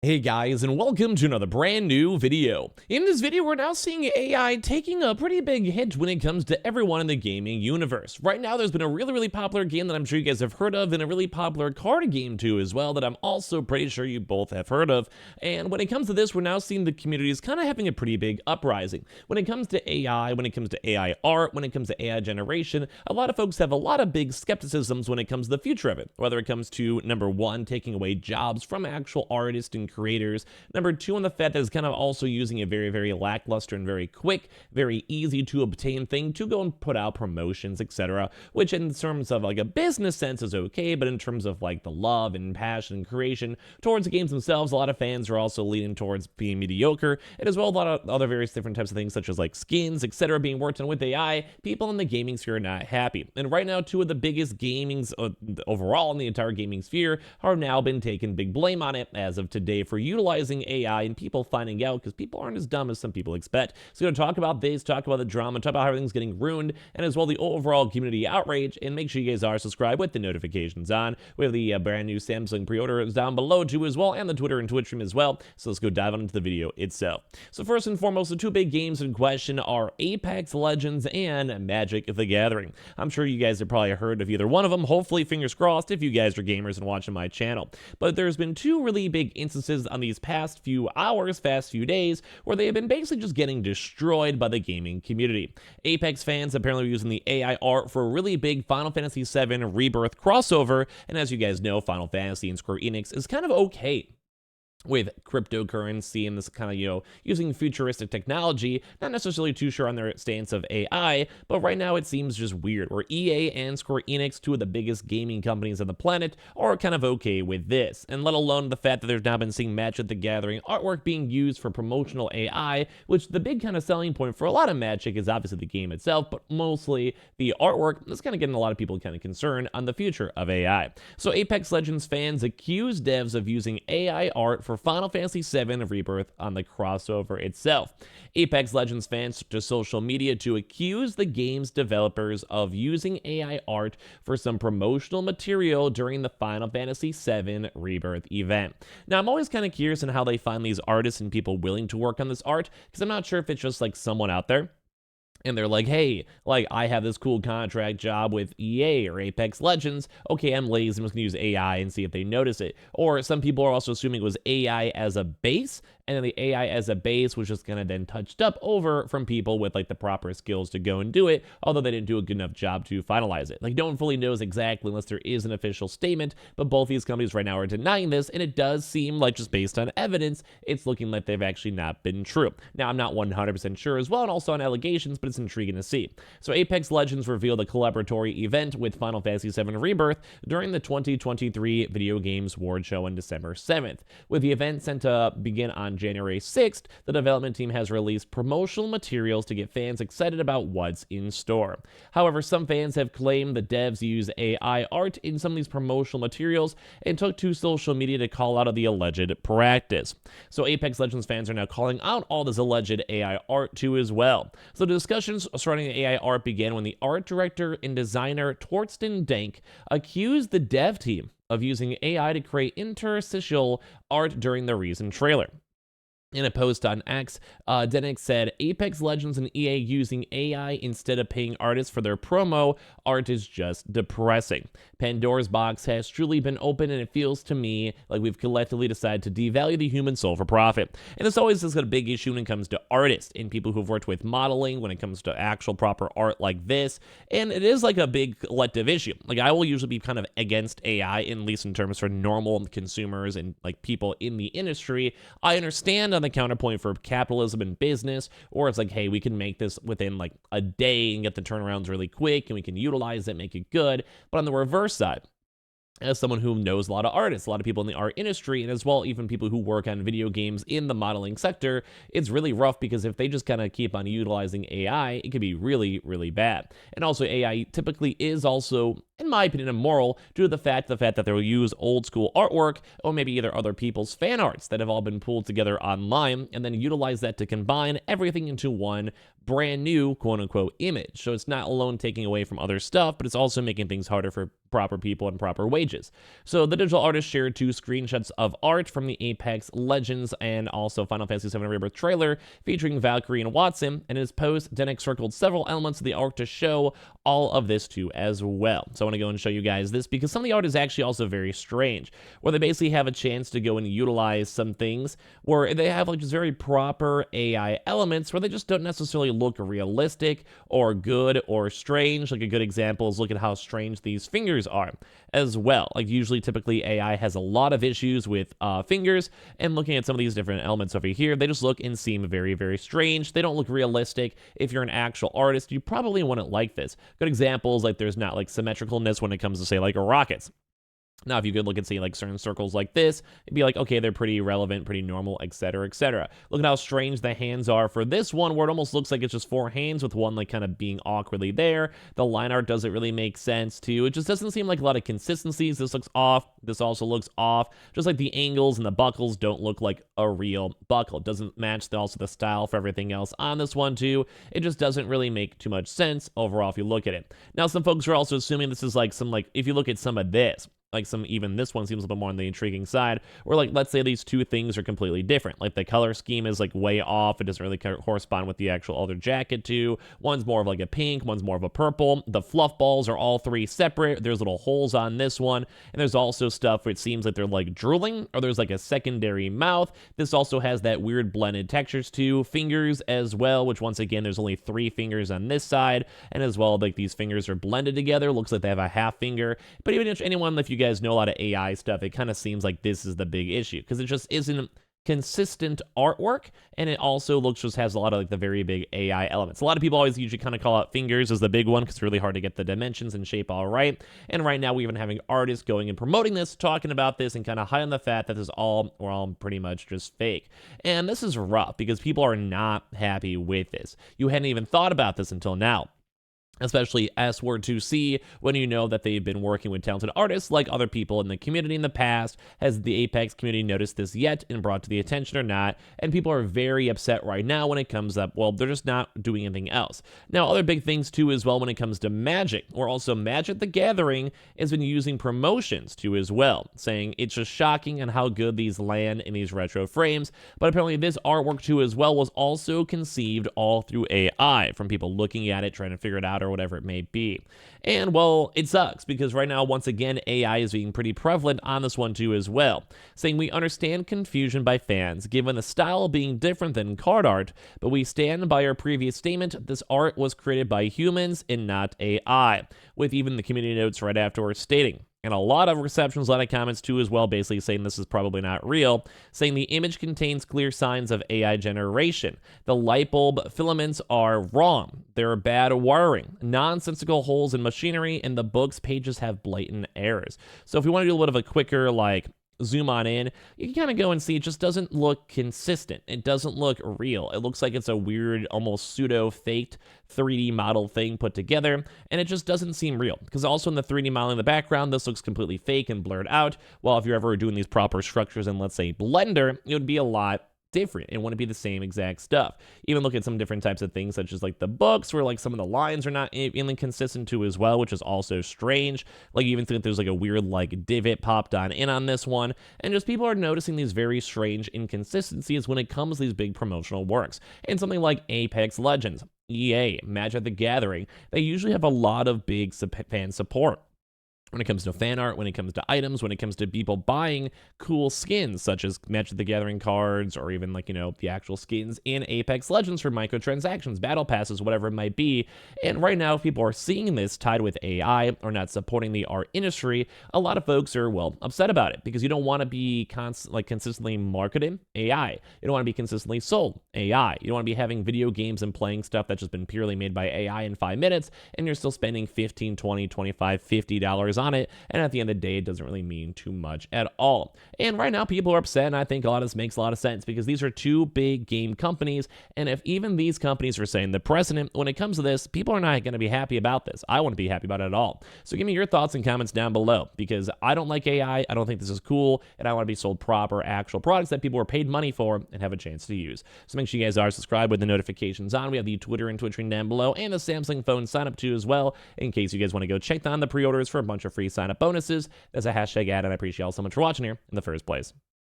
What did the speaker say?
Hey guys, and welcome to another brand new video. In this video, we're now seeing AI taking a pretty big hit when it comes to everyone in the gaming universe. Right now, there's been a really popular game that I'm sure you guys have heard of, and a really popular card game too as well that I'm also pretty sure you both have heard of. And when it comes to this, we're now seeing the communities kind of having a pretty big uprising. When it comes to AI, when it comes to AI art, when it comes to AI generation, a lot of folks have a lot of big skepticisms when it comes to the future of it. Whether it comes to, number one, taking away jobs from actual artists and creators. Number two, on the fact that it's kind of also using a very lackluster and very quick, very easy to obtain thing to go and put out promotions, etc. Which in terms of like a business sense is okay, but in terms of like the love and passion and creation towards the games themselves, a lot of fans are also leaning towards being mediocre, and as well a lot of other various different types of things such as like skins, etc. being worked on with AI. People in the gaming sphere are not happy. And right now, two of the biggest gamings overall in the entire gaming sphere are now been taking big blame on it as of today for utilizing AI and people finding out, because people aren't as dumb as some people expect. So we're going to talk about this, talk about the drama, talk about how everything's getting ruined, and as well the overall community outrage. And make sure you guys are subscribed with the notifications on. We have the brand new Samsung pre-order down below too as well, and the Twitter and Twitch stream as well. So let's go dive into the video itself. So first and foremost, the two big games in question are Apex Legends and Magic the Gathering. I'm sure you guys have probably heard of either one of them, hopefully fingers crossed if you guys are gamers and watching my channel. But there's been two really big instances on these past few hours, past few days, where they have been basically just getting destroyed by the gaming community. Apex fans apparently were using the AI art for a really big Final Fantasy VII Rebirth crossover, and as you guys know, Final Fantasy and Square Enix is kind of okay with cryptocurrency and this kind of, using futuristic technology. Not necessarily too sure on their stance of AI, but right now it seems just weird, where EA and Square Enix, two of the biggest gaming companies on the planet, are kind of okay with this. And let alone the fact that there's now been seeing Magic the Gathering artwork being used for promotional AI, which the big kind of selling point for a lot of Magic is obviously the game itself, but mostly the artwork. That's kind of getting a lot of people kind of concerned on the future of AI. So Apex Legends fans accuse devs of using AI art for Final Fantasy VII Rebirth on the crossover itself. Apex Legends fans took to social media to accuse the game's developers of using AI art for some promotional material during the Final Fantasy VII Rebirth event. Now, I'm always kind of curious on how they find these artists and people willing to work on this art, because I'm not sure if it's just like someone out there and they're like, hey, like, I have this cool contract job with EA or Apex Legends. Okay, I'm lazy, I'm just gonna use AI and see if they notice it. Or some people are also assuming it was AI as a base, and then the AI as a base was just kind of then touched up over from people with like the proper skills to go and do it, although they didn't do a good enough job to finalize it. Like, no one fully knows exactly unless there is an official statement, but both these companies right now are denying this, and it does seem like, just based on evidence, it's looking like they've actually not been true. Now, I'm not 100% sure as well, and also on allegations, but it's intriguing to see. So Apex Legends revealed a collaboratory event with Final Fantasy VII Rebirth during the 2023 Video Games Award Show on December 7th. With the event set to begin on January 6th, the development team has released promotional materials to get fans excited about what's in store. However, some fans have claimed the devs use AI art in some of these promotional materials and took to social media to call out of the alleged practice. So Apex Legends fans are now calling out all this alleged AI art too as well. So the discussions surrounding the AI art began when the art director and designer Torsten Dank accused the dev team of using AI to create interstitial art during the recent trailer. In a post on X, Denick said, Apex Legends and EA using AI instead of paying artists for their promo art is just depressing. Pandora's box has truly been opened, and it feels to me like we've collectively decided to devalue the human soul for profit. And this always is a big issue when it comes to artists and people who've worked with modeling, when it comes to actual proper art like this. And it is like a big collective issue. Like, I will usually be kind of against AI, at least in terms for normal consumers and like people in the industry. I understand on the counterpoint for capitalism and business, or it's like, hey, we can make this within like a day and get the turnarounds really quick, and we can utilize it, make it good. But on the reverse side, as someone who knows a lot of artists, a lot of people in the art industry, and as well even people who work on video games in the modeling sector, it's really rough, because if they just kind of keep on utilizing AI, it could be really bad. And also, AI typically is also, in my opinion, immoral due to the fact that they'll use old school artwork, or maybe either other people's fan arts that have all been pulled together online, and then utilize that to combine everything into one brand new quote unquote image. So it's not alone taking away from other stuff, but it's also making things harder for proper people and proper wages. So the digital artist shared 2 screenshots of art from the Apex Legends and also Final Fantasy VII Rebirth trailer featuring Valkyrie and Watson, and in his post, Denik circled several elements of the art to show all of this too as well. So I want to go and show you guys this because some of the art is actually also very strange, where they basically have a chance to go and utilize some things where they have like just very proper AI elements where they just don't necessarily look realistic or good or strange. Like a good example is look at how strange these fingers are as well. Like usually typically AI has a lot of issues with fingers, and looking at some of these different elements over here, they just look and seem very, very strange. They don't look realistic. If you're an actual artist, you probably wouldn't like this. Good examples, like there's not like symmetricalness when it comes to say like rockets. Now, if you could look and see like certain circles like this, it'd be like, okay, they're pretty relevant, pretty normal, etc., etc. Look at how strange the hands are for this one, where it almost looks like it's just 4 hands with one like kind of being awkwardly there. The line art doesn't really make sense too. It just doesn't seem like a lot of consistencies. This looks off. This also looks off. Just like the angles and the buckles don't look like a real buckle. It doesn't match also the style for everything else on this one too. It just doesn't really make too much sense overall if you look at it. Now, some folks are also assuming this is like some like, if you look at some of this, like some, even this one seems a little more on the intriguing side, where like, let's say these 2 things are completely different. Like the color scheme is like way off. It doesn't really correspond with the actual other jacket too. One's more of like a pink, one's more of a purple. The fluff balls are all 3 separate. There's little holes on this one. And there's also stuff where it seems like they're like drooling, or there's like a secondary mouth. This also has that weird blended textures too. Fingers as well, which once again, there's only 3 fingers on this side. And as well, like these fingers are blended together. Looks like they have a half finger. But even if anyone, if you guys know a lot of AI stuff, it kind of seems like this is the big issue because it just isn't consistent artwork, and it also looks just has a lot of like the very big AI elements. A lot of people always usually kind of call out fingers as the big one because it's really hard to get the dimensions and shape all right. And right now we're even having artists going and promoting this, talking about this, and kind of hiding the fact that we're all pretty much just fake. And this is rough because people are not happy with this. You hadn't even thought about this until now. Especially S-Word2C, when you know that they've been working with talented artists like other people in the community in the past. Has the Apex community noticed this yet and brought to the attention or not? And people are very upset right now when it comes up, well, they're just not doing anything else. Now, other big things too as well when it comes to Magic, or also Magic the Gathering has been using promotions too as well, saying it's just shocking on how good these land in these retro frames. But apparently this artwork too as well was also conceived all through AI, from people looking at it, trying to figure it out, or whatever it may be. And well, it sucks because right now, once again, AI is being pretty prevalent on this one too as well, saying we understand confusion by fans given the style being different than card art, but we stand by our previous statement. This art was created by humans and not AI, with even the community notes right afterwards stating. And a lot of receptions, a lot of comments too as well, basically saying this is probably not real, saying the image contains clear signs of AI generation. The light bulb filaments are wrong. There are bad wiring, nonsensical holes in machinery, and the book's pages have blatant errors. So if we want to do a little bit of a quicker, like, zoom on in, you can kind of go and see it just doesn't look consistent. It doesn't look real. It looks like it's a weird, almost pseudo-faked 3D model thing put together, and it just doesn't seem real. Because also in the 3D model in the background, this looks completely fake and blurred out, while if you're ever doing these proper structures in, let's say, Blender, it would be a lot different. It wouldn't be the same exact stuff. Even look at some different types of things, such as like the books, where like some of the lines are not inconsistent too as well, which is also strange. Like you even think there's like a weird like divot popped on this one, and just people are noticing these very strange inconsistencies when it comes to these big promotional works. And something like Apex Legends, EA, Magic the Gathering, they usually have a lot of big fan support. When it comes to fan art, when it comes to items, when it comes to people buying cool skins, such as Magic the Gathering cards, or even like, you know, the actual skins in Apex Legends for microtransactions, battle passes, whatever it might be. And right now, if people are seeing this tied with AI or not supporting the art industry, a lot of folks are, well, upset about it because you don't want to be consistently marketing AI. You don't want to be consistently sold AI. You don't want to be having video games and playing stuff that's just been purely made by AI in 5 minutes, and you're still spending $15, $20, $25, $50 on it, and at the end of the day, it doesn't really mean too much at all. And right now, people are upset, and I think a lot of this makes a lot of sense because these are two big game companies, and if even these companies are saying the precedent when it comes to this, people are not going to be happy about this. I wouldn't be happy about it at all. So give me your thoughts and comments down below, because I don't like AI, I don't think this is cool, and I want to be sold proper, actual products that people are paid money for and have a chance to use. So make sure you guys are subscribed with the notifications on. We have the Twitter and Twitch link down below, and the Samsung phone sign up too as well, in case you guys want to go check on the pre-orders for a bunch of free sign up bonuses. That's a hashtag ad, and I appreciate y'all so much for watching here in the first place.